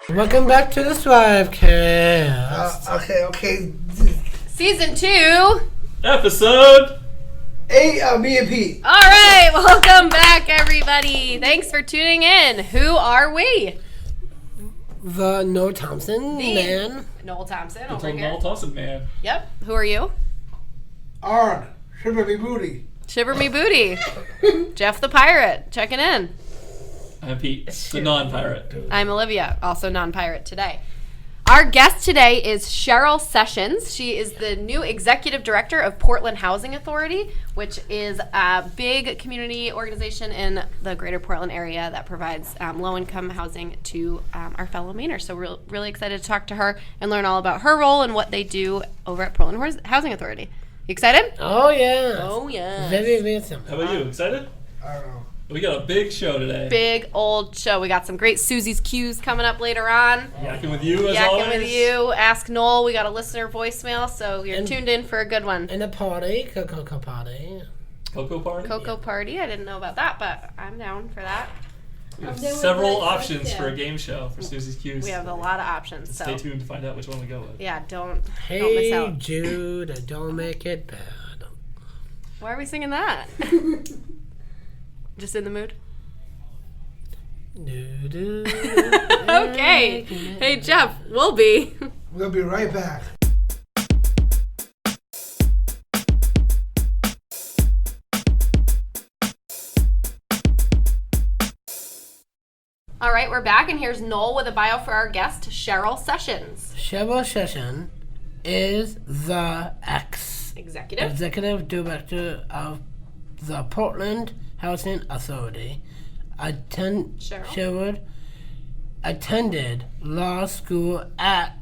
Welcome back to the Swivecast. Okay. Season 2. Episode 8 of Me and Pete. All right, welcome back, everybody. Thanks for tuning in. Who are we? The Noel Thompson man. Noel Thompson the over here. Noel Thompson man. Yep. Who are you? Arg. Shiver me booty. Shiver me booty. Jeff the pirate checking in. I'm Pete, the non-pirate. I'm Olivia, also non-pirate today. Our guest today is Cheryl Sessions. She is the new executive director of Portland Housing Authority, which is a big community organization in the greater Portland area that provides low-income housing to our fellow Mainers. So we're really excited to talk to her and learn all about her role and what they do over at Portland Housing Authority. You excited? Oh, yeah. Oh, yeah. Very awesome. How about you? Excited? I don't know. We got a big show today. Big old show. We got some great Susie's Q's coming up later on. Yakking with you, as always. Yakking with you. Ask Noel. We got a listener voicemail, so you're tuned in for a good one. And a party. Cocoa party. Cocoa party? Cocoa party. I didn't know about that, but I'm down for that. We have several options for a game show for Susie's Q's. We have a lot of options. So Stay tuned to find out which one we go with. yeah, don't miss Hey, out. Jude, don't make it bad. Why are we singing that? Just in the mood? Okay. Hey, Jeff, we'll be. We'll be right back. All right, we're back, and here's Noel with a bio for our guest, Cheryl Sessions. Cheryl Sessions is the executive director of the Portland Housing Authority. Cheryl attended law school at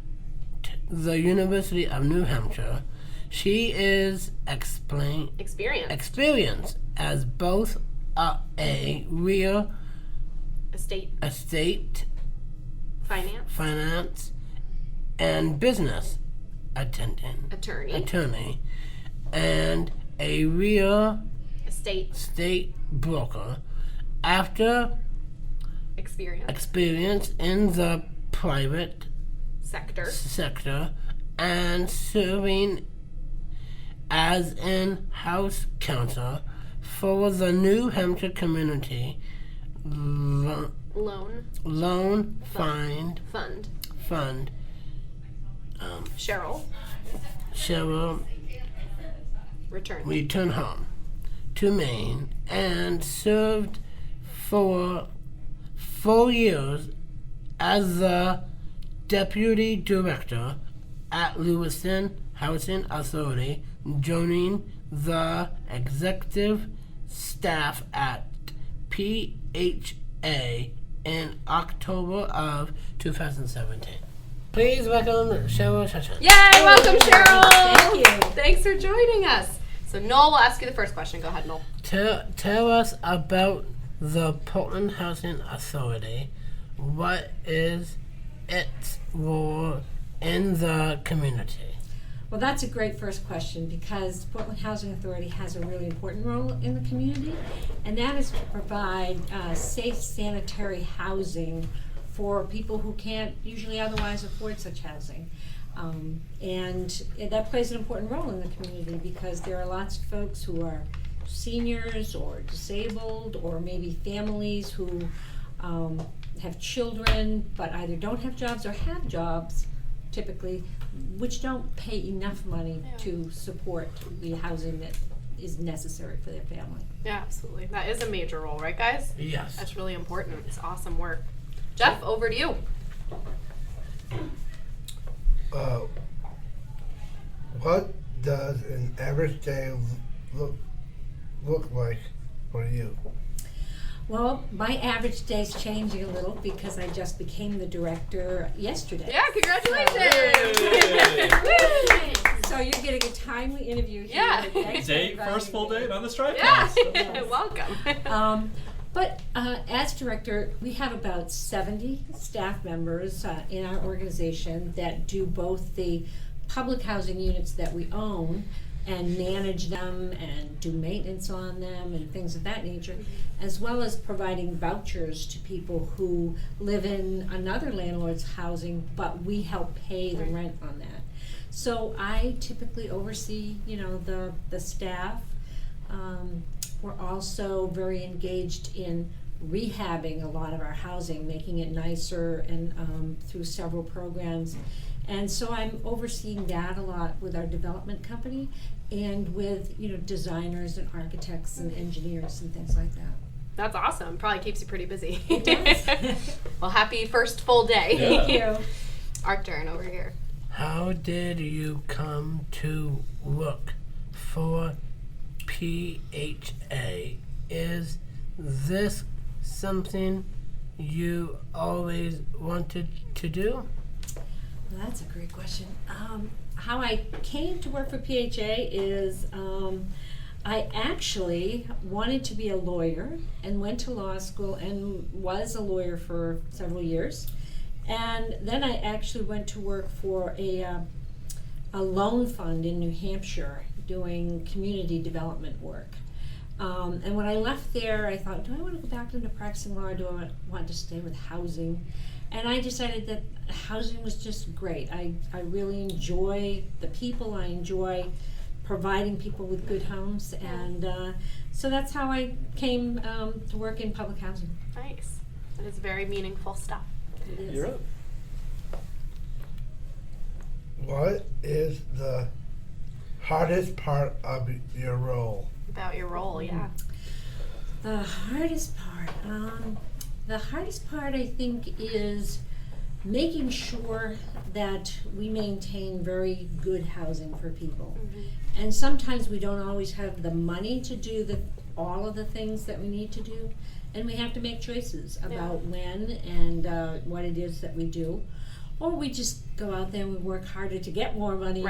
the University of New Hampshire. She is experienced as both a real estate finance and business attorney and a real estate broker. After experience in the private sector and serving as in-house counsel for the New Hampshire Community Loan Fund. Cheryl returned home to Maine and served for 4 years as the deputy director at Lewiston Housing Authority, joining the executive staff at PHA in October of 2017. Please welcome Cheryl Sessions. Yay! Welcome, Cheryl! Thank you. Thanks for joining us. So Noel will ask you the first question. Go ahead, Noel. Tell us about the Portland Housing Authority. What is its role in the community? Well, that's a great first question because Portland Housing Authority has a really important role in the community, and that is to provide safe, sanitary housing for people who can't usually otherwise afford such housing. And that plays an important role in the community because there are lots of folks who are seniors or disabled, or maybe families who have children but either don't have jobs or have jobs typically which don't pay enough money to support the housing that is necessary for their family. Yeah, absolutely. That is a major role, right, guys? Yes. That's really important. It's awesome work. Jeff, over to you. What does an average day look like for you? Well, my average day's changing a little because I just became the director yesterday. Yeah, congratulations! So you're getting a timely interview here. Yeah. Thanks for inviting First full me. day on the Stripe Yeah, Cast. welcome. But as director, we have about 70 staff members in our organization that do both the public housing units that we own, and manage them and do maintenance on them and things of that nature, as well as providing vouchers to people who live in another landlord's housing, but we help pay the rent on that. So I typically oversee, the staff. We're also very engaged in rehabbing a lot of our housing, making it nicer, and through several programs. And so I'm overseeing that a lot with our development company and with, designers and architects and engineers and things like that. That's awesome. Probably keeps you pretty busy. It does. Well, happy first full day. Yeah. Thank you. Art turn over here. How did you come to look for PHA? Is this something you always wanted to do? Well, that's a great question. How I came to work for PHA is I actually wanted to be a lawyer and went to law school and was a lawyer for several years. And then I actually went to work for a loan fund in New Hampshire doing community development work. And when I left there, I thought, do I want to go back into practicing law, or do I want to stay with housing? And I decided that housing was just great. I really enjoy the people. I enjoy providing people with good homes. And so that's how I came to work in public housing. Nice. That is very meaningful stuff. It is. You're up. What is the hardest part of your role? About your role, yeah. The hardest part, I think, is making sure that we maintain very good housing for people. And sometimes we don't always have the money to do all of the things that we need to do, and we have to make choices about when and what it is that we do. Or we just go out there and we work harder to get more money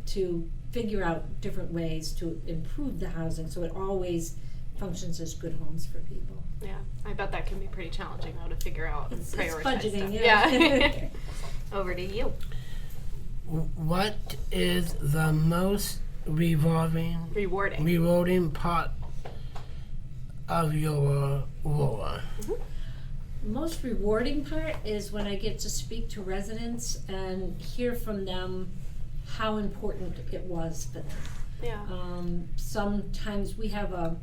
to figure out different ways to improve the housing so it always functions as good homes for people. Yeah, I bet that can be pretty challenging though to figure out and It's prioritize budgeting, stuff. yeah. Over to you. What is the most rewarding part of your role? Most rewarding part is when I get to speak to residents and hear from them how important it was for them. Yeah. Sometimes we have a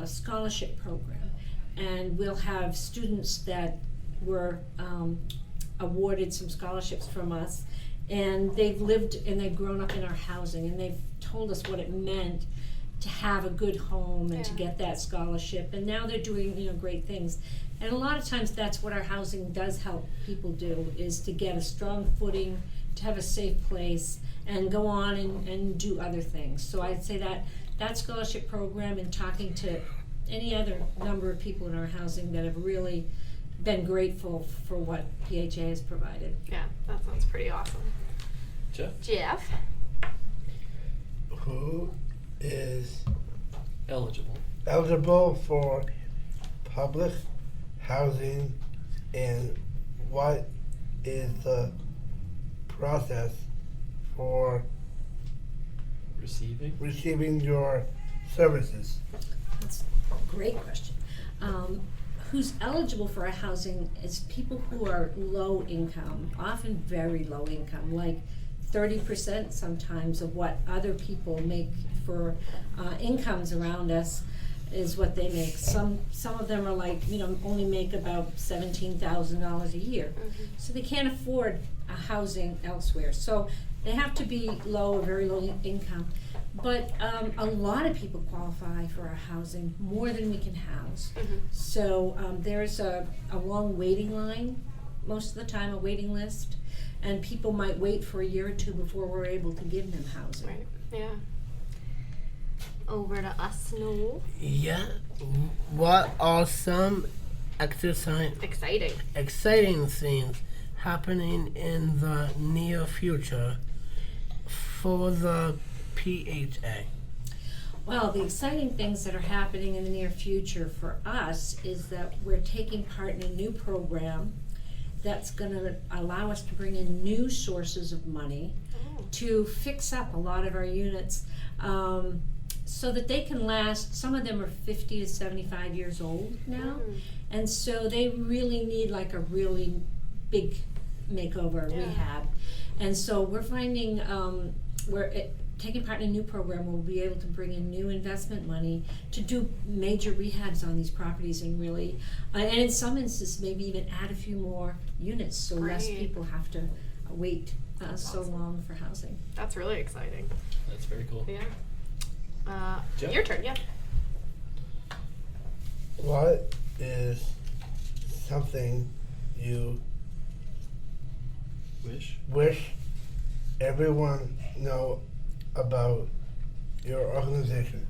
scholarship program, and we'll have students that were awarded some scholarships from us, and they've lived and they've grown up in our housing, and they've told us what it meant to have a good home and to get that scholarship, and now they're doing great things. And a lot of times that's what our housing does help people do, is to get a strong footing, to have a safe place, and go on and do other things. So I'd say that scholarship program, and talking to any other number of people in our housing that have really been grateful for what PHA has provided. Yeah, that sounds pretty awesome. Jeff? Who is Eligible. for public housing, and what is the process for receiving your services? That's a great question. Who's eligible for our housing is people who are low income, often very low income, like 30% sometimes of what other people make for incomes around us is what they make. Some of them are like, only make about $17,000 a year. So they can't afford a housing elsewhere. So they have to be low or very low income. But a lot of people qualify for our housing, more than we can house. So there's a long waiting line, most of the time a waiting list, and people might wait for a year or two before we're able to give them housing. Right. Yeah. Over to us, Noel. Yeah. What are some exciting things happening in the near future for the PHA? Well, the exciting things that are happening in the near future for us is that we're taking part in a new program that's going to allow us to bring in new sources of money to fix up a lot of our units so that they can last. Some of them are 50 to 75 years old now, and so they really need like a really big makeover, rehab. And so we're finding taking part in a new program, we'll be able to bring in new investment money to do major rehabs on these properties and really, and in some instances, maybe even add a few more units so less people have to wait so long for housing. That's really exciting. That's very cool. Yeah. Jeff? Your turn, yeah. What is something you wish everyone know about your organization?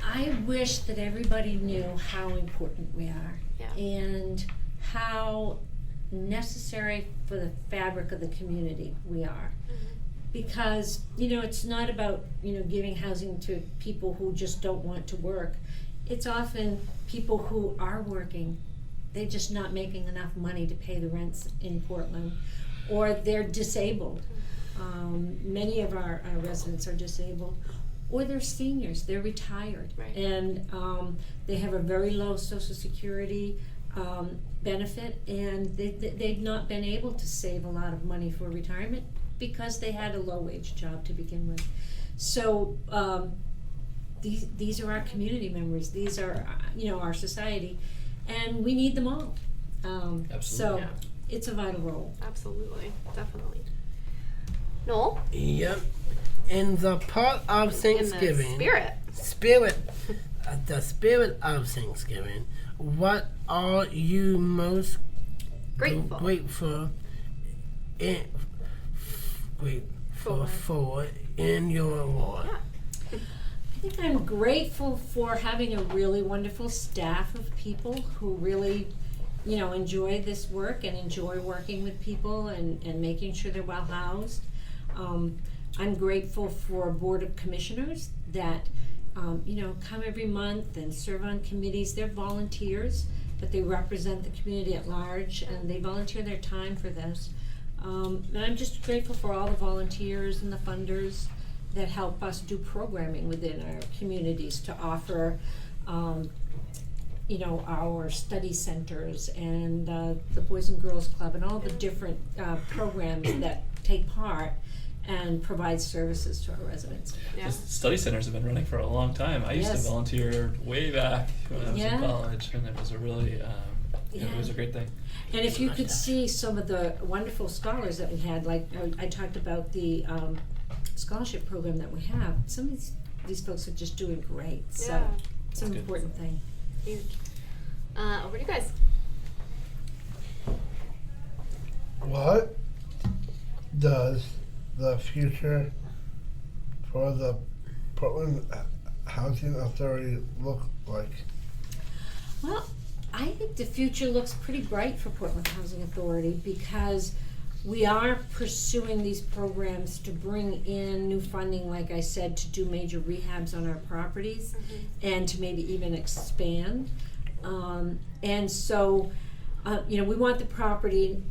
I wish that everybody knew how important we are and how necessary for the fabric of the community we are. Because, it's not about, giving housing to people who just don't want to work. It's often people who are working, they're just not making enough money to pay the rents in Portland, or they're disabled. Many of our residents are disabled, or they're seniors, they're retired, and they have a very low Social Security benefit, and they've not been able to save a lot of money for retirement because they had a low-wage job to begin with. So these are our community members, these are our society, and we need them all. Absolutely. So it's a vital role. Absolutely, definitely. Noel? Yep. In the part of Thanksgiving. In the spirit. The spirit of Thanksgiving. What are you most grateful for in your award? I think I'm grateful for having a really wonderful staff of people who really, enjoy this work and enjoy working with people and making sure they're well housed. I'm grateful for a board of commissioners that, come every month and serve on committees. They're volunteers, but they represent the community at large, and they volunteer their time for this. And I'm just grateful for all the volunteers and the funders that help us do programming within our communities to offer, our study centers and the Boys and Girls Club and all the different programs that take part and provide services to our residents. The study centers have been running for a long time. I used to volunteer way back when I was in college, and it was a really, it was a great thing. And if you could see some of the wonderful scholars that we had, like I talked about the scholarship program that we have, some of these folks are just doing great. So it's an important thing. Huge. Over to you guys. What does the future for the Portland Housing Authority look like? Well, I think the future looks pretty bright for Portland Housing Authority because we are pursuing these programs to bring in new funding, like I said, to do major rehabs on our properties and to maybe even expand. And so, we want the property,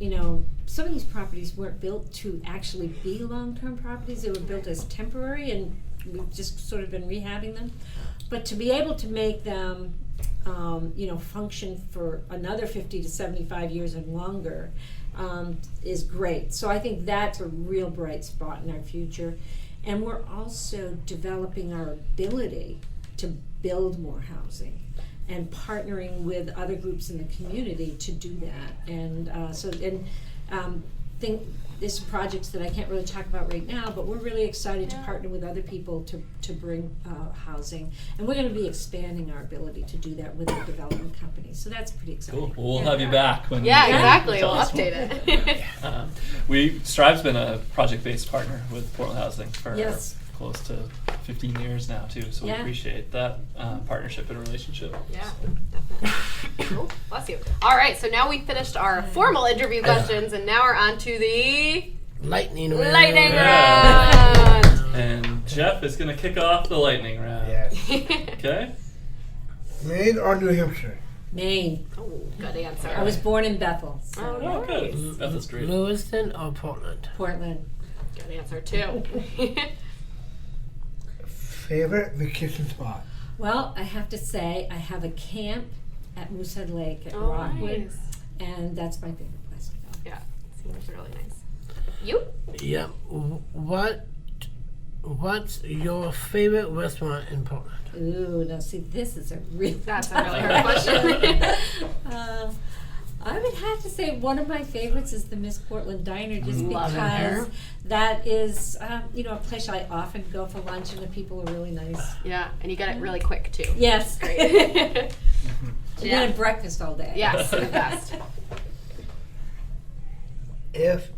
some of these properties weren't built to actually be long-term properties. They were built as temporary, and we've just sort of been rehabbing them. But to be able to make them, function for another 50 to 75 years and longer is great. So I think that's a real bright spot in our future. And we're also developing our ability to build more housing and partnering with other groups in the community to do that. And there's some projects that I can't really talk about right now, but we're really excited to partner with other people to bring housing. And we're going to be expanding our ability to do that with our development companies. So that's pretty exciting. Cool. Well, we'll have you back when exactly. tell We'll us update it. Strive's been a project-based partner with Portland Housing for close to 15 years now, too. So we appreciate that partnership and relationship. Yeah, definitely. Cool. Bless you. All right, so now we finished our formal interview questions, and now we're on to the lightning round. Round. And Jeff is going to kick off the lightning round. Yes. Okay. Maine or New Hampshire? Maine. Oh, good answer. I was born in Bethel. So. Oh, nice. good. That's great. Lewiston or Portland? Portland. Good answer, too. Favorite vacation spot? Well, I have to say, I have a camp at Moosehead Lake at Oh, Rockwood, nice. and that's my favorite place to go. Yeah, seems really nice. You? Yeah. What's your favorite restaurant in Portland? Ooh, now see, this is a really That's a really hard question. I would have to say one of my favorites is the Miss Portland Diner, just Love it because there. that is, a place I often go for lunch, and the people are really nice. Yeah, and you got it really quick, too. Yes. Great. And Yeah. then breakfast all day. Yes, the best. If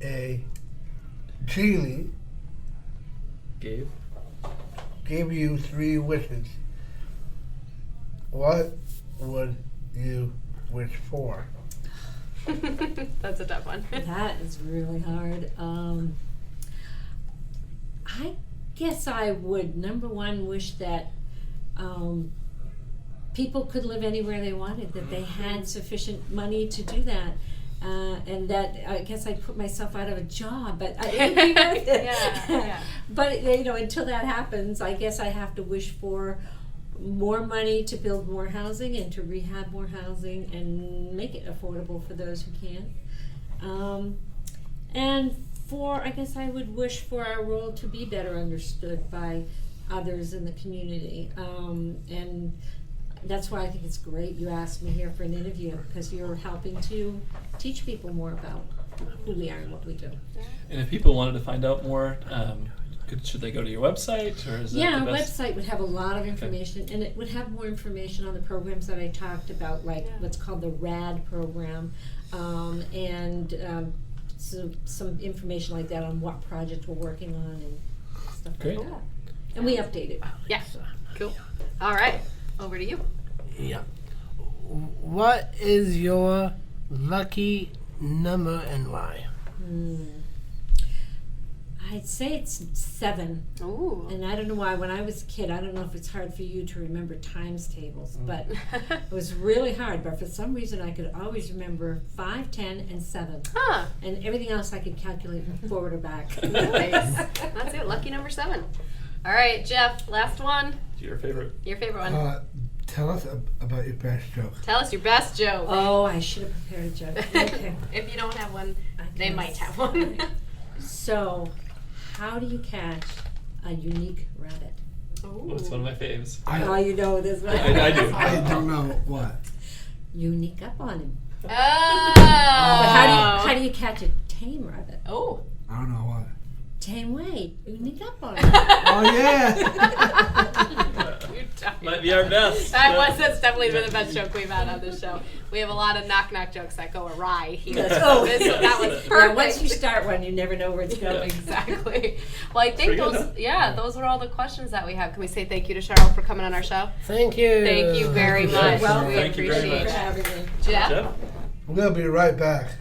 a genie Gabe? gave you 3 wishes, what would you wish for? That's a tough one. That is really hard. I guess I would, number one, wish that people could live anywhere they wanted, that they had sufficient money to do that. And that I guess I'd put myself out of a job, but it'd be worth it. Yeah. But until that happens, I guess I have to wish for more money to build more housing and to rehab more housing and make it affordable for those who can. And I guess I would wish for our role to be better understood by others in the community. And that's why I think it's great you asked me here for an interview, because you're helping to teach people more about who we are and what we do. And if people wanted to find out more, should they go to your website, or is that Yeah, the our best? website would have a lot of information, and it would have more information on the programs that I talked about, like what's called the RAD program, and some information like that on what project we're working on and stuff Great. like that. And we update it. Yeah, cool. All right, over to you. Yeah. What is your lucky number and why? I'd say it's 7. Ooh. And I don't know why. When I was a kid, I don't know if it's hard for you to remember times tables, but it was really hard. But for some reason, I could always remember 5, 10, and 7. Huh. And everything else I could calculate forward or back. Nice. That's it. Lucky number 7. All right, Jeff. Last one. Your favorite? Your favorite one. Tell us about your best joke. Tell us your best joke. Oh, I should have prepared a joke. Okay. If you don't have one, they guess. might have one. So, how do you catch a unique rabbit? Ooh. That's one of my faves. Oh, you know this one. I do. I don't know what. You sneak up on him. Oh. But how do you catch a tame rabbit? Oh. I don't know what. Tame way. You sneak up on him. Oh yeah. Might be our best. That's definitely been the best joke we've had on this show. We have a lot of knock-knock jokes that go awry here. Oh. That was perfect. Yeah, once you start one, you never know where it's going. Exactly. Well, I think Pretty good, those were all the questions that we have. Can we say thank you to Cheryl for coming on our show? Thank you. Thank you very much. Well, we thank you very appreciate much. For it. having me. Jeff? Jeff? We're gonna be right back.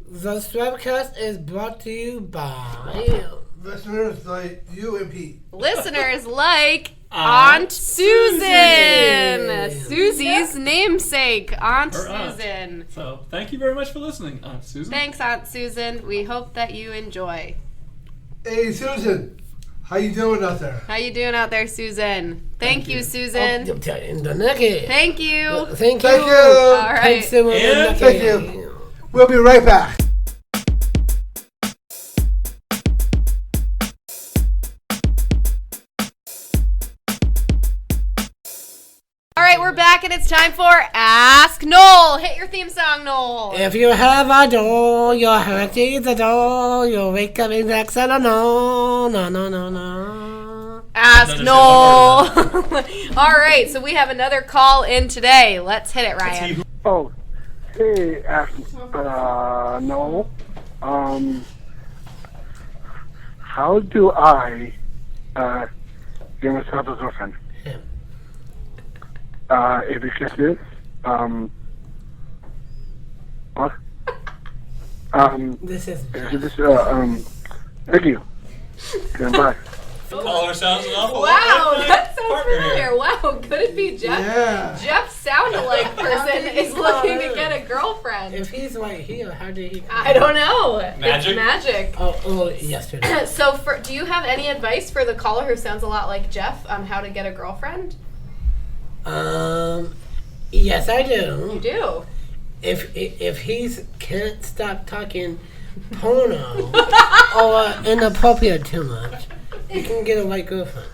The Swebcast is brought to you by Listeners like you and Pete. Listeners like Aunt Aunt Susan. Susan. Susie's namesake, Aunt Her aunt. Susan. So, thank you very much for listening, Aunt Susan. Thanks, Aunt Susan. We hope that you enjoy. Hey Susan, how you doing out there? How you doing out there, Susan? Thank you, Susan. In the Nugget. Thank you. Thank you. Thank you. All right. Thanks to And thank you. We'll be right back. All right, we're back, and it's time for Ask Noel. Hit your theme song, Noel. If you have a doll, your heart is a doll. You'll wake up in sex and no. Ask Noel. All right, so we have another call in today. Let's hit it, Ryan. Oh, hey, Noel. How do I get myself a girlfriend? If you can do it, what? This is Thank you. Okay, bye. Caller sounds an awful Wow, lot that sounds partner familiar. here. Wow, could it be Jeff? Yeah. Jeff sound-alike person is looking to get a girlfriend. If he's right here, how did he? I don't know. Magic? It's magic. Oh, yesterday. So, do you have any advice for the caller who sounds a lot like Jeff on how to get a girlfriend? Yes, I do. You do. If he's can't stop talking porno or inappropriate too much, you can get a white girlfriend.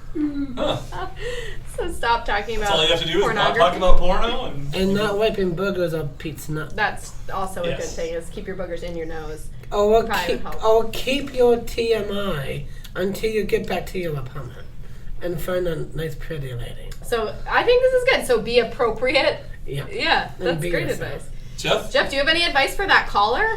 So stop talking about That's all you have to do is not pornography. talk about porno And not wiping burgers on Pete's nut. That's also a good Yes. thing, is keep your boogers in your nose. Or Probably would help. keep your TMI until you get back to your apartment and find a nice pretty lady. So I think this is good. So be appropriate. Yeah. Yeah, And that's be great yourself. advice. Jeff? Jeff, do you have any advice for that caller?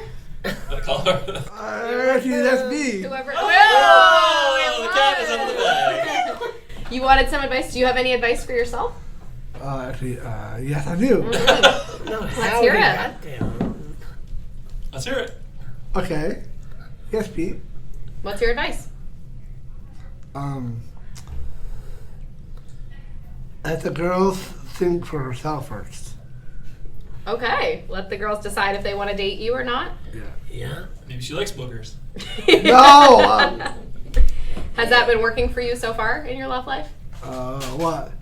The caller. Actually, that's me. Whoever. Oh, the cat is under the bag. You wanted some advice. Do you have any advice for yourself? Actually, yes, I do. No, Let's hear it. Let's hear it. Okay. Yes, Pete. What's your advice? Let the girls think for herself first. Okay, let the girls decide if they want to date you or not. Yeah. Maybe she likes boogers. No! Has that been working for you so far in your love life? What?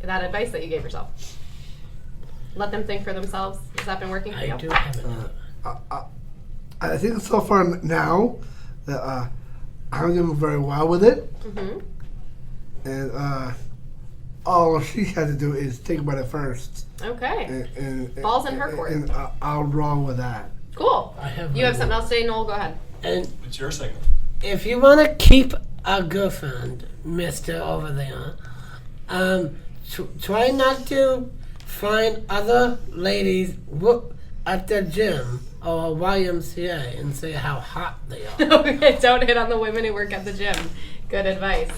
That advice that you gave yourself. Let them think for themselves. Has that been working for I you? do have it. I think so far now that I'm doing very well with it. Mm-hmm. And all she had to do is think about it first. Okay. And Ball's in her court. And I'll roll with that. Cool. I have You have something else to say, Noel? Go ahead. And It's your segment. if you want to keep a girlfriend, Mister over there, try not to find other ladies at the gym or YMCA and say how hot they are. Okay, don't hit on the women who work at the gym. Good advice.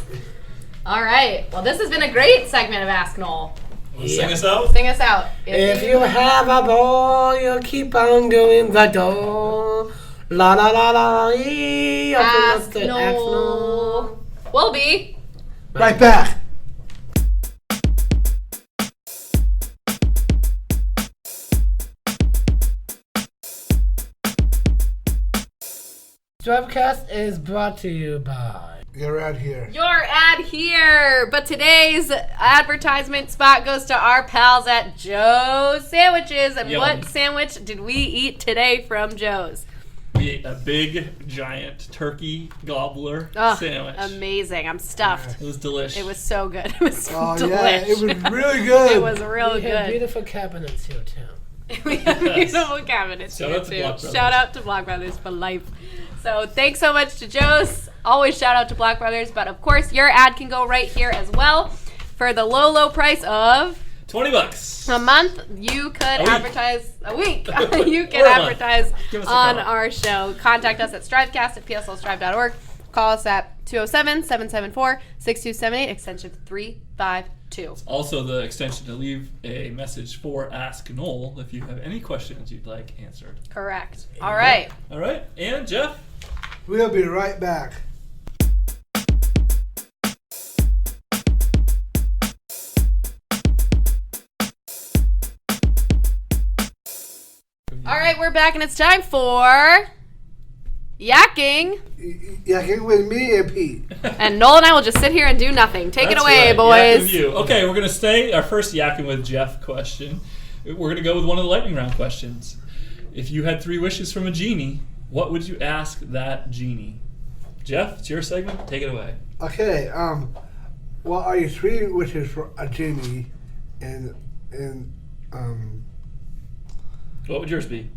All right. Well, this has been a great segment of Ask Noel. Want to sing us out? Sing us out. If you have a ball, you keep on doing the door. La la la la. Ask Noel. We'll be. Right back. Drivecast is brought to you by. You're out here. Your ad here. But today's advertisement spot goes to our pals at Joe's Sandwiches. And Yum. what sandwich did we eat today from Joe's? We ate a big, giant turkey gobbler Oh, sandwich. amazing. I'm stuffed. It was delicious. It was so good. It was Oh, delish. yeah, it was really good. It was real We have good. beautiful cabinets here too. We have beautiful cabinets Shout here out to too. Block Brothers. Shout out to Block Brothers for life. So thanks so much to Joe's. Always shout out to Block Brothers, but of course your ad can go right here as well for the low, low price of $20. a month. You could A week. advertise a week. You can Or a month. advertise Give us a on call. our show. Contact us at strivecast@pslstrive.org. Call us at 207-774-6278, extension 352. Also, the extension to leave a message for Ask Noel if you have any questions you'd like answered. Correct. All right. All right, and Jeff? We'll be right back. All right, we're back, and it's time for yakking. Yeah, get with me and Pete. And Noel and I will just sit here and do nothing. Take it That's away, right, boys. Yakking with you. Okay, we're going to stay our first Yakking with Jeff question. We're going to go with one of the lightning round questions. If you had 3 wishes from a genie, what would you ask that genie? Jeff, it's your segment. Take it away. Okay, what are your 3 wishes for a genie? And What would yours be?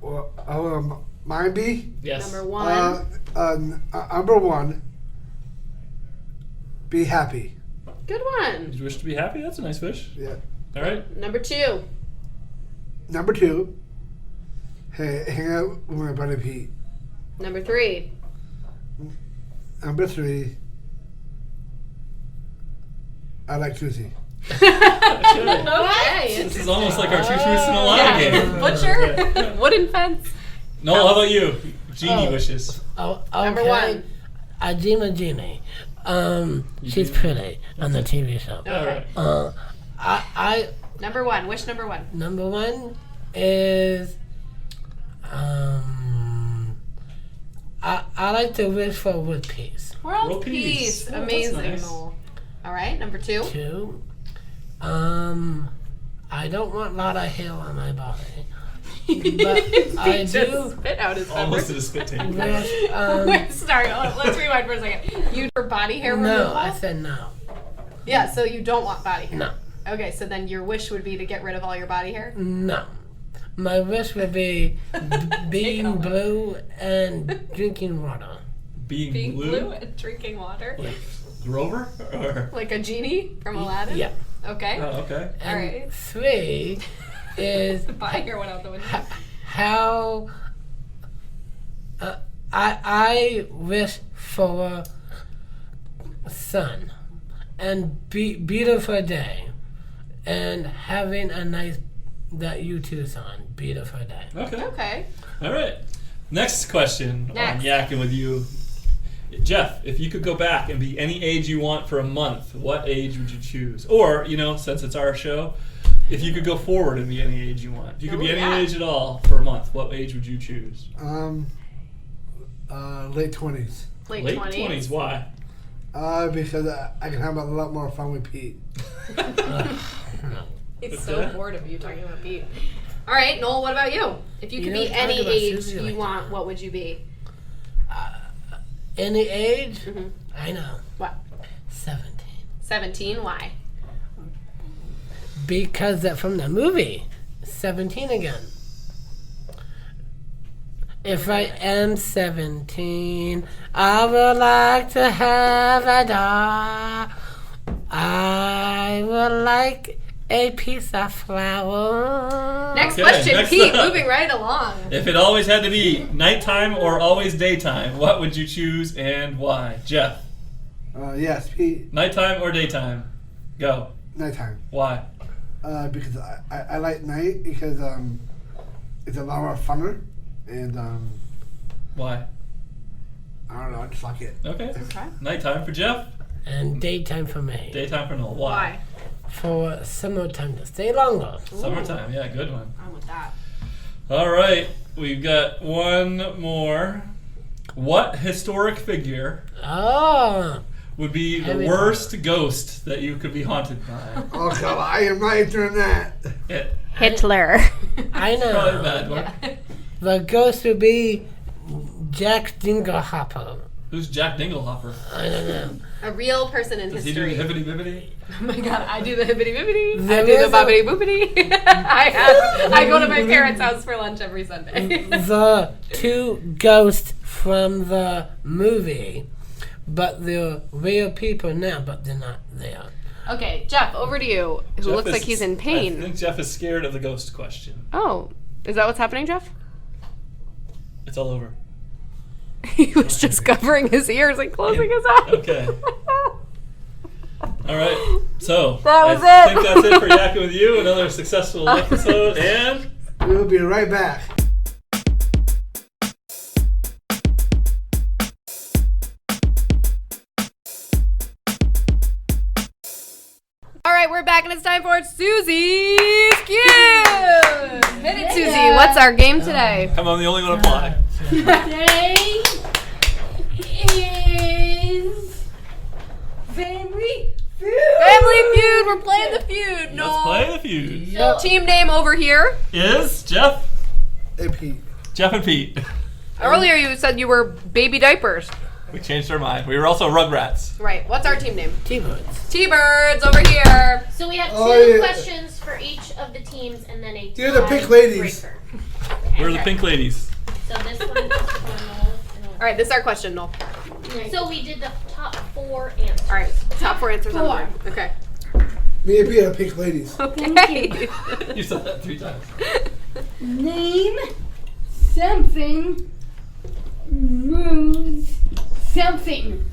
well, mine be? Yes. Number 1. Number 1, be happy. Good one. Did you wish to be happy? That's a nice wish. Yeah. All right. Number 2. Number 2, hey, hang out with my buddy Pete. Number 3. Number 3, I like Susie. Okay. This is almost like our 2 truths and a lie game. Butcher. Wooden fence. Noel, how about you? Genie Oh. wishes. Oh, okay. Number one. I dream a genie. She's pretty on the TV show. Okay. I Number one. Wish number one. number one is I like to wish for world peace. World peace. Oh, that's Amazing. nice. Noel. All right. Number two. Two, I don't want a lot of hair on my body. But I do Spit out his Almost pepper. at a spit take. wish, Wait, sorry. Let's rewind for a second. You for body hair removal? no, I said no. Yeah. So you don't want body hair. No. Okay. So then your wish would be to get rid of all your body hair. No. My wish would be being blue and drinking water. Being blue? and drinking water. Like Grover? Or? Like a genie from Aladdin. Yeah. Okay. Oh, okay. All And right. 3 is Body hair went out the window. how I wish for sun and beautiful day and having a nice that you two son beautiful day. Okay. Okay. All right. Next question Next. on Yakking with You. Jeff, if you could go back and be any age you want for a month, what age would you choose? Or, since it's our show, if you could go forward and be any age you want. If you could be Oh, any yeah. age at all for a month, what age would you choose? Late 20s. Late Late 20s. Why? Because I can have a lot more fun with Pete. He's so Okay. bored of you talking about Pete. All right, Noel, what about you? If you You could don't be talk any about age Susie you like want, that. what would you be? Any age? Mhm. I know. What? 17. 17? Why? Because that from the movie 17 again. If I am 17, I would like to have a dog. I would like a piece of flower. Next Okay, question, next Pete, up. moving right along. If it always had to be nighttime or always daytime, what would you choose and why? Jeff, Yes, Pete. nighttime or daytime? Go. Nighttime. Why? Because I like night because it's a lot more funner and Why? I don't know, I just like it. Okay. Okay. Nighttime for Jeff, And daytime for me. daytime for Noel. Why? Why? For summertime to stay longer. Summertime, yeah, good one. I'm with that. All right, we've got one more. What historic figure Oh, would be the Heavy worst ghost that you could be haunted by? Oh God, I am not answering that. It, Hitler. I probably a know. bad one. The ghost would be Jack Dinglehopper. Who's Jack Dinglehopper? I don't know. A real person in Does he do history. the hibbity bibbity? Oh my god, I do the hibbity bibbity. I There do the is a- bobbity boopity. I go to my parents' house for lunch every Sunday. The two ghosts from the movie, but they're real people now, but they're not there. Okay, Jeff, over to you. Who Jeff looks is- like he's in I pain. think Jeff is scared of the ghost question. Oh, is that what's happening, Jeff? It's all over. He was just covering his ears and closing his eyes. Okay. All right. So That was I it. think that's it for Yakking with You. Another successful episode, and We'll be right back. All right, we're back, and it's time for Susie's Cube. Hit it, Susie. What's our game today? I'm the only one applying. Today is Family Feud. Family Feud. We're playing the feud. Let's play the feud. Yep. Team name over here. Is Jeff, Hey Pete. Jeff and Pete. Earlier, you said you were baby diapers. We changed our mind. We were also Rugrats. Right. What's our team name? T-birds. T-Birds over here. So we have two Oh, yeah. questions for each of the teams and then a You're the pink ladies. tiebreaker. We're the pink ladies. So this one is for Noel. All right, this is our question, Noel. So we did the top 4 answers. All right, top 4 answers on the Four. board. Okay. Me and Pete are pink ladies. Okay. You said that 3 times. Name something moves something.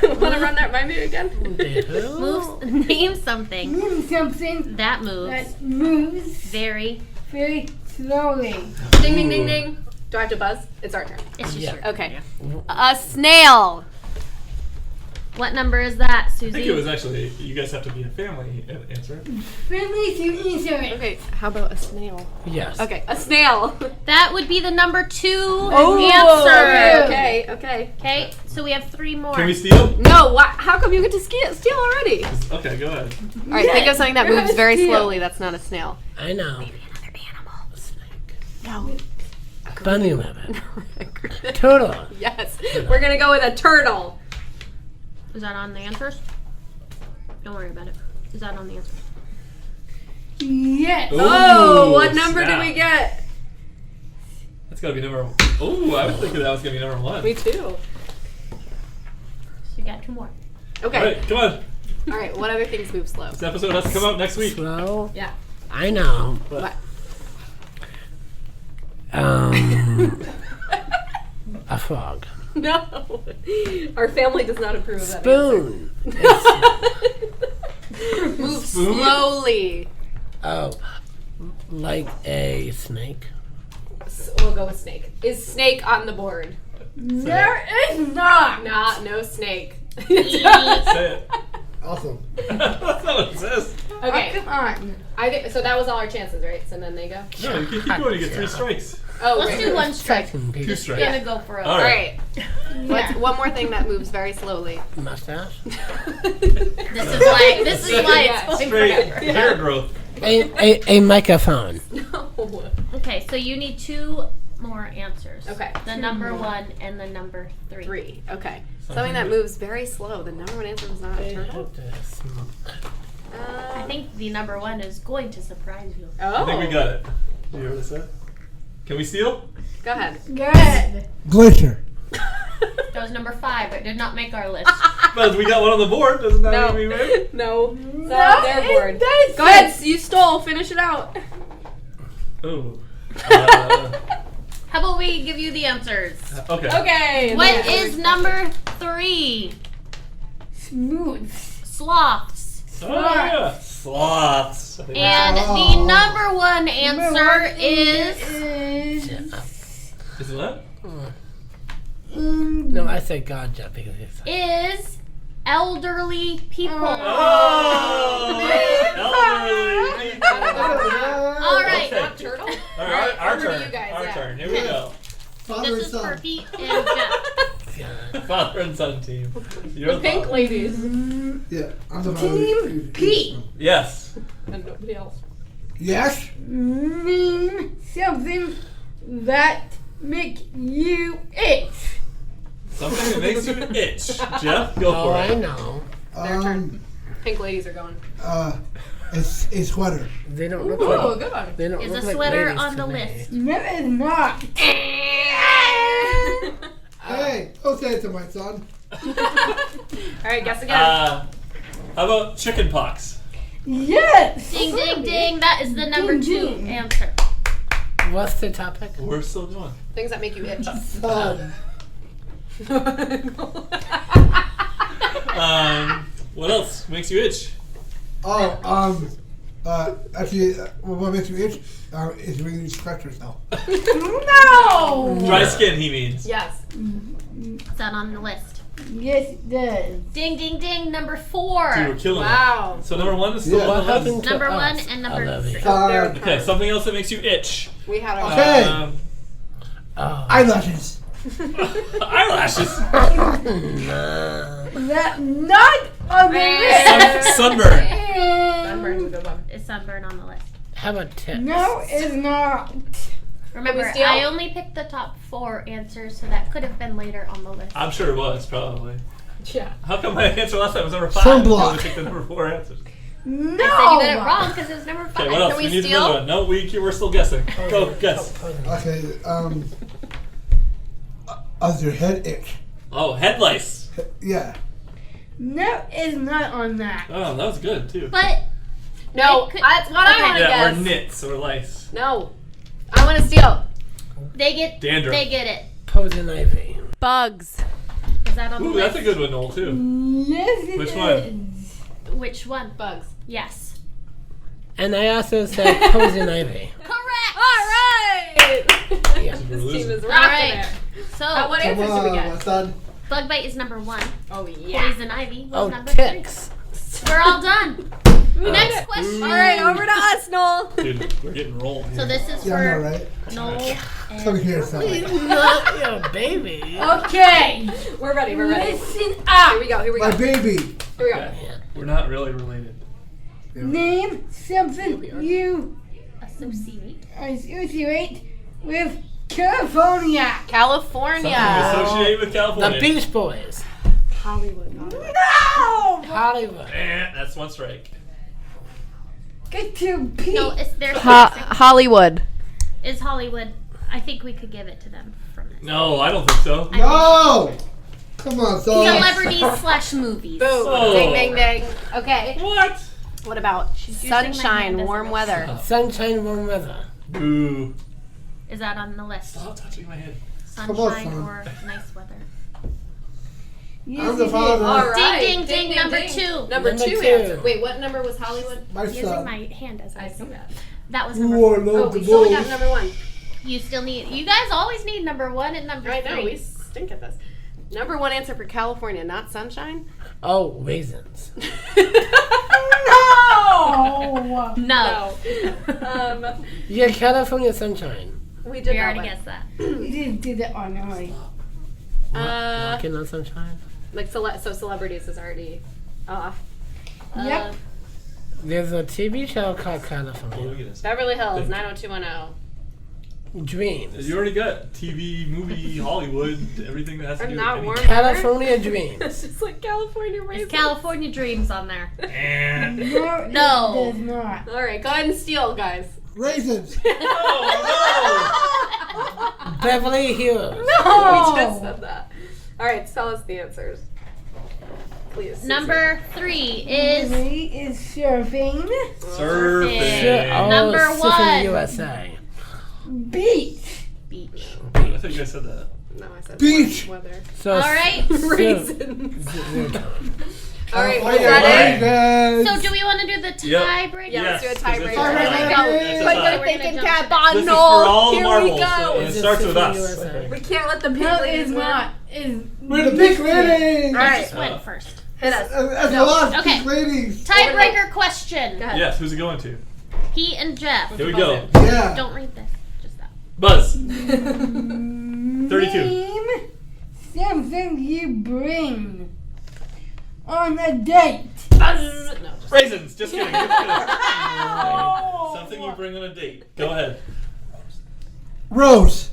Want to run that by me again? Name something Name something that moves that moves very very slowly. Ding, ding, ding, ding. Do I have to buzz? It's our turn. It's just Yeah. your. Okay. A snail. What number is that, I Susie? think it was actually, you guys have to be a family answer. Family to answer. Okay, how about a snail? Yes. Okay, a snail. That would be the number 2 Oh, answer. Okay, okay. Okay, so we have 3 more. Can we steal? No, how come you get to steal already? All Okay, go ahead. right, think of something that moves very slowly. That's not a snail. I know. Another animal. A snake. No. Bunny rabbit. Turtle. Yes, we're gonna go with a turtle. Is that on the answers? Don't worry about it. Is that on the answers? Yes. Oh, Ooh, what number snap. did we get? That's gotta be number. Oh, I was thinking that was gonna be number 1. Me too. So you got 2 more. Okay. All right, come on. All right. What other things move slow? This episode has to come out next week. Slow. Yeah. I know. What? A frog. No. Our family does not approve of that. Spoon. answer. Move Spoon? slowly. Oh, like a snake. We'll go with snake. Is snake on the board? There is not. No snake. Say it. Awesome. That's not what it says. Okay. Come on. I think so. That was all our chances, right? So then they go. No, you can keep going. You get 3 strikes. Oh, Let's right. do 1 strike. 2 strikes. Gonna go for a. All All right. right. What's one more thing that moves very slowly? Mustache. This is why. This is why Yeah. it's going Straight forever. hair growth. A microphone. No. Okay, so you need 2 more answers. Okay. The number 1 and the number 3. 3. Okay. Something that moves very slow. The number 1 answer was not a turtle. I think the number 1 is going to surprise you. Oh. I think we got it. You hear what I said? Can we steal? Go ahead. Good. Glacier. That was number 5. It did not make our list. But we got one on the board. Doesn't that No. mean we win? No. It's No, on their it board. does Go ahead. You stole. Finish it out. Oh. How about we give you the answers? Okay. Okay. What is number 3? Smooth. Sloths. Oh, yeah. Sloths. I think And the number 1 answer is Is it that? No, I said gotcha because it's elderly people. Oh! Elderly people. All right. Okay. Not turtle. All right, our over to turn. you guys, Our yeah. turn. Here we go. Father This and is for son. Pete and Jeff. Father and son team. You're The pink father. ladies. Yeah. I'm the Team Pete. Yes. And nobody else. Yes. Name something that make you itch. Something that makes you itch. Jeff, go Oh, for I it. know. Pink ladies are going. It's a sweater. They don't look Oh, like. good one. They don't Is look a like sweater ladies on to the me. list? No, it's not. Hey, don't say it to my son. All right, guess again. How about chicken pox? Yes. Ding, ding, ding. That is the number Ding, 2 ding. answer. What's the topic? We're still going. Things that make you itch. What else makes you itch? Actually, what makes you itch is when you scratch yourself. No. Dry skin, he means. Yes. Is that on the list? Yes, it does. Ding, ding, ding. Number Dude, 4. we're killing Wow. it. So number 1 is still Yeah. on What the happened list. to Number us, 1 and number Olivia? 3. Okay, something else that makes you itch. We had our. Okay. Oh. Eyelashes. Eyelashes. That not on the list. Sunburn. Sunburn's a good one. Is sunburn on the list? How about tips? No, it's not. Remember, steal? I only picked the top 4 answers, so that could have been later on the list. I'm sure it was, probably. Yeah. How come my answer last time was number 5? Sunblock. I only picked the number 4 answers. No. I said you got it wrong because it was number 5. Okay, what else? Can We we need steal? another one. No, we're still guessing. Go, guess. Okay. Does your head itch? Oh, head lice. Yeah. No, it's not on that. Oh, that was good, too. But No, It could- that's what I okay. want to Yeah, or guess. nits or lice. No, I want to steal. they get Dandruff. They get it. Poison ivy. Bugs. Is that on Ooh, the that's list? a good one, Noel, too. Yes, it Which is. one? Which one? Bugs. Yes. And I also said poison ivy. Correct. right. Yeah. This team is All rocking right. it. So, What Come answers did we on, my get? son. bug bite is number 1. Oh, yeah. Poison ivy was Oh, number ticks. 3. We're all done. Next question. All right, over to us, Noel. Dude, we're getting rolled here. So this is Yeah, I know, for right? Noel Come and here, son. Not your baby. Okay. We're ready. We're ready. Listen Here up. we go. Here we go. My baby. Here we go. Okay. We're not really related. Name something you associate. associate with California. Something California. associated with The California. Beach Boys. Hollywood. No! Hollywood. That's one strike. Get to pee. No, it's their Hollywood. is Hollywood. I think we could give it to them from this. No, I don't think so. No! Come on, son. Celebrities/movies. Boom. Oh. Ding, ding, ding. Okay. What? What about using my hand sunshine, as warm a- weather? Sunshine, warm weather. Boo. Is that on the list? Stop touching my head. Sunshine son. or nice weather? I'm the father. All right. Ding, ding, ding, number 2. Number Number 2 2. answer. Wait, what number was Hollywood? My Using son. my hand as I see that. That was You number are 4. Oh, not we the still got boss. number 1. You still need. You guys always need number 1 and number 3. I know, we stink at this. Number 1 answer for California, not sunshine? Oh, raisins. No! No. Yeah, California sunshine. We did We that already one. guessed that. You didn't do that one, alright. Walking on sunshine. Like so celebrities is already off. Yep. There's a TV show called Oh, California. look at this. Beverly Hills, Thank you. 90210. Dreams. You already got TV, movie, Hollywood, everything that has to Or do not with warm anything. California Dreams. It's just like California Is raisins. California Dreams on there? And No, No. it does not. All right, go ahead and steal, guys. Raisins. oh Beverly Hills. We just said that. All right, tell us the answers. Please. Susie. Number 3 is Movie is surfing. no! Surfing. Oh, Number Surfing 1. USA. Beach. beach. I think you guys said that. No, I said Beach. warm weather. So All right. Raisins. All right, was California that it? raisins. So do we want to do the Yep. tiebreaker? Yeah, let's do a Yes, 'cause tiebreaker. it's All right, Here we go. all right. Put We're your gonna thinking jump cap to on, This is Noel. for all the Here marbles, we so go. it starts with us. USA. We can't let the pink No, ladies it's win. not. It's We're the big ladies. All I right, just went first. hit us. That's the last Okay. big ladies. Tiebreaker question. Go ahead. Yes, who's it going to? He and Jeff. Here we go. Yeah. Don't read this. Just that. Buzz. 32. 32. Name something you bring on a date. Raisins. Just kidding. Just kidding. Something you bring on a date. Go ahead. Rose.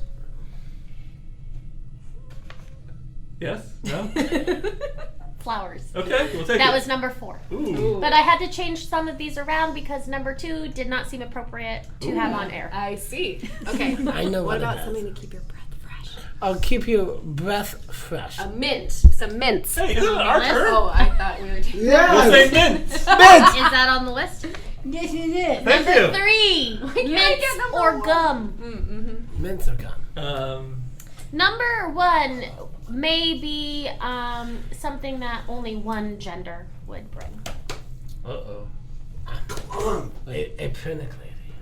Yes? No? Flowers. Okay, we'll take That it. was number 4. Ooh. But I had to change some of these around because number 2 did not seem appropriate to have on air. I see. Okay. I know What what about it is. something to keep your breath fresh? I'll keep your breath fresh. A mint. Some mints. Hey, isn't it our Let's- turn? Oh, I thought we were doing Yes. We'll say mint. Is that on the list? Yes, it is. Thank Number you. 3. can't Mints get number or 1. gum. Mints are gone. Number 1 may be something that only one gender would bring. Uh-oh. A pregnant lady.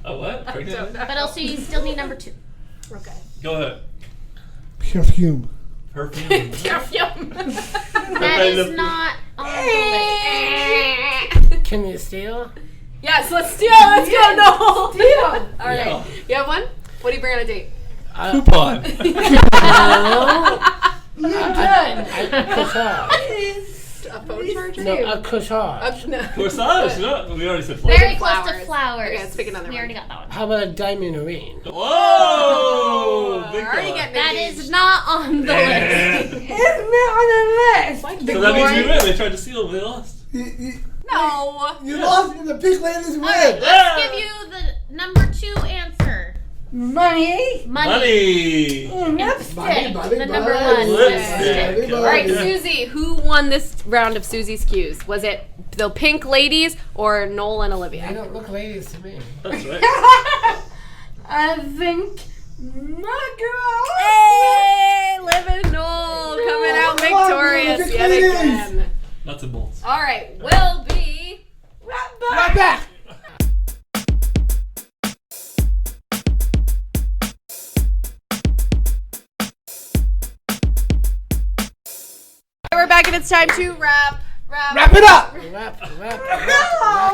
A what? Pregnant? But also you still need number 2. Okay. Go ahead. Perfume. Perfume. That is not on the Can you steal? Yes, let's steal. Let's go, Noel. Steal. All right. Yeah. You have one? What do you bring on a date? Coupon. You're done. Corsage. A phone charger? No, a corsage. No. Corsage? No, we already said list. flowers. Very close to Flowers. flowers. Okay, let's pick another We one. already got that one. How about a diamond ring? Whoa! Big Already one. getting That engaged. is not on the list. It's not on the list. Like So big that means boy. we win. They tried to steal, but they lost. No. You lost and the big ladies win. Let's give you the number 2 answer. Money. Money. And lipstick. The number 1. Lipstick. All right, Yeah. Susie, who won this round of Susie's Cues? Was it the pink ladies or Noel and They Olivia? don't look ladies to me. That's right. I think my girl. Hey, Liv and Noel coming out Come on, victorious big yet ladies. again. Nuts and bolts. All right, we'll be Right back. Right back. it's time to wrap. Wrap it up. Wrap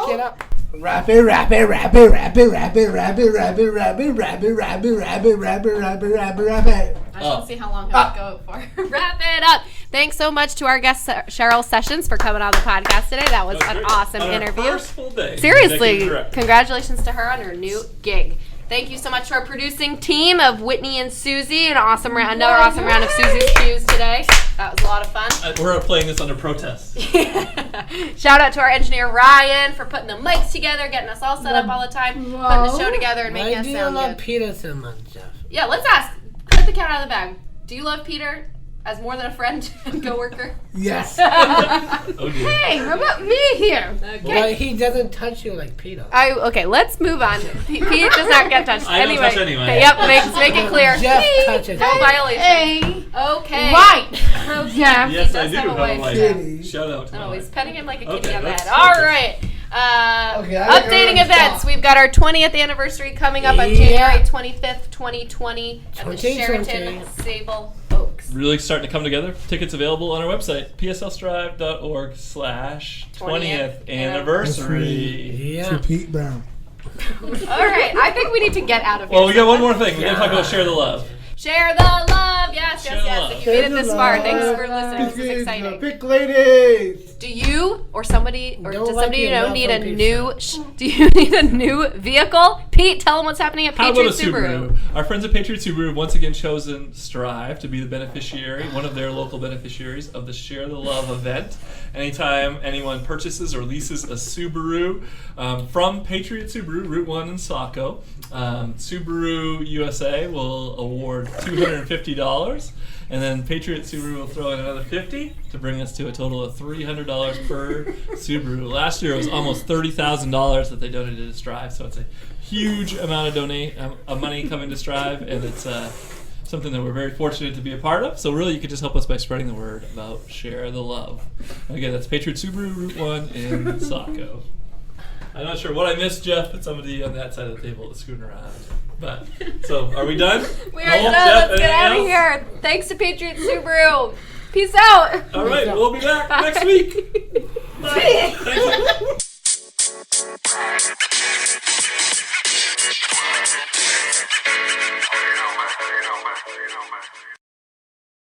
it up. Wrap it, wrap it, wrap it, wrap it, wrap it, wrap it, wrap it, wrap it, wrap it, wrap it, wrap it, wrap it, wrap it, wrap it, wrap it. I shall see how long he'll go for. Wrap it up. Thanks so much to our guest Cheryl Sessions for coming on the podcast today. That was an awesome interview. First full day. Seriously, congratulations to her on her new gig. Thank you so much to our producing team of Whitney and Susie. Another awesome round of Susie's Cues today. That was a lot of fun. We're playing this under protest. Shout out to our engineer Ryan for putting the mics together, getting us all set up all the time, putting the show together, and making Why us do you sound love good. Peter so much, Jeff? Yeah, let's ask. Put the cat out of the bag. Do you love Peter as more than a friend and coworker? Yes. Oh dear. Hey, how about me here? Well, he doesn't touch you like Peter. Okay, let's move on. Pete does not get touched. I don't touch anyway. Yep, make it clear. Jeff touches No me. violation. Hey. Okay. Right. Okay. Yeah. Yes, He I does do have a have a wife. wife. Kitty. Shout out to Oh, my he's wife. petting him like a kitty Okay, on the let's head. All focus. right. Okay, I think Updating I'm gonna events. stop. We've got our 20th anniversary coming up on Yeah. January 25th, 2020 at the 2020. Sheraton Sable Oaks. Really starting to come together. Tickets available on our website, pslstrive.org/20th anniversary. Yeah. To Pete Brown. All right. I think we need to get out of here. Well, we got one more thing. We're going to talk about Share the Love. Share the love. Yes, Share yes, the yes. love. If you made it this far, thanks for listening. This is Pick exciting. Pick ladies. Do you or somebody or Don't does like somebody you your know love need a from new? Do you need a new vehicle? Pete, tell them what's happening at How about Patriot a Subaru? Our friends at Patriot Subaru have once again chosen Strive to be the beneficiary, one of their local beneficiaries of the Share the Love event. Anytime anyone purchases or leases a Subaru from Patriot Subaru, Route 1 in Saco, Subaru USA will award $250, and then Patriot Subaru will throw in another $50 to bring us to a total of $300 per Subaru. Last year it was almost $30,000 that they donated to Strive, so it's a huge amount of money coming to Strive, and it's something that we're very fortunate to be a part of. So really, you could just help us by spreading the word about Share the Love. And again, that's Patriot Subaru, Route 1 in Saco. I'm not sure what I missed, Jeff, but somebody on that side of the table is scooting around. But so, are we done? We are Noel, done. Jeff, Let's get out of anything here. Thanks to Patriot Subaru. Peace out. else? All right, we'll be back next week. Bye.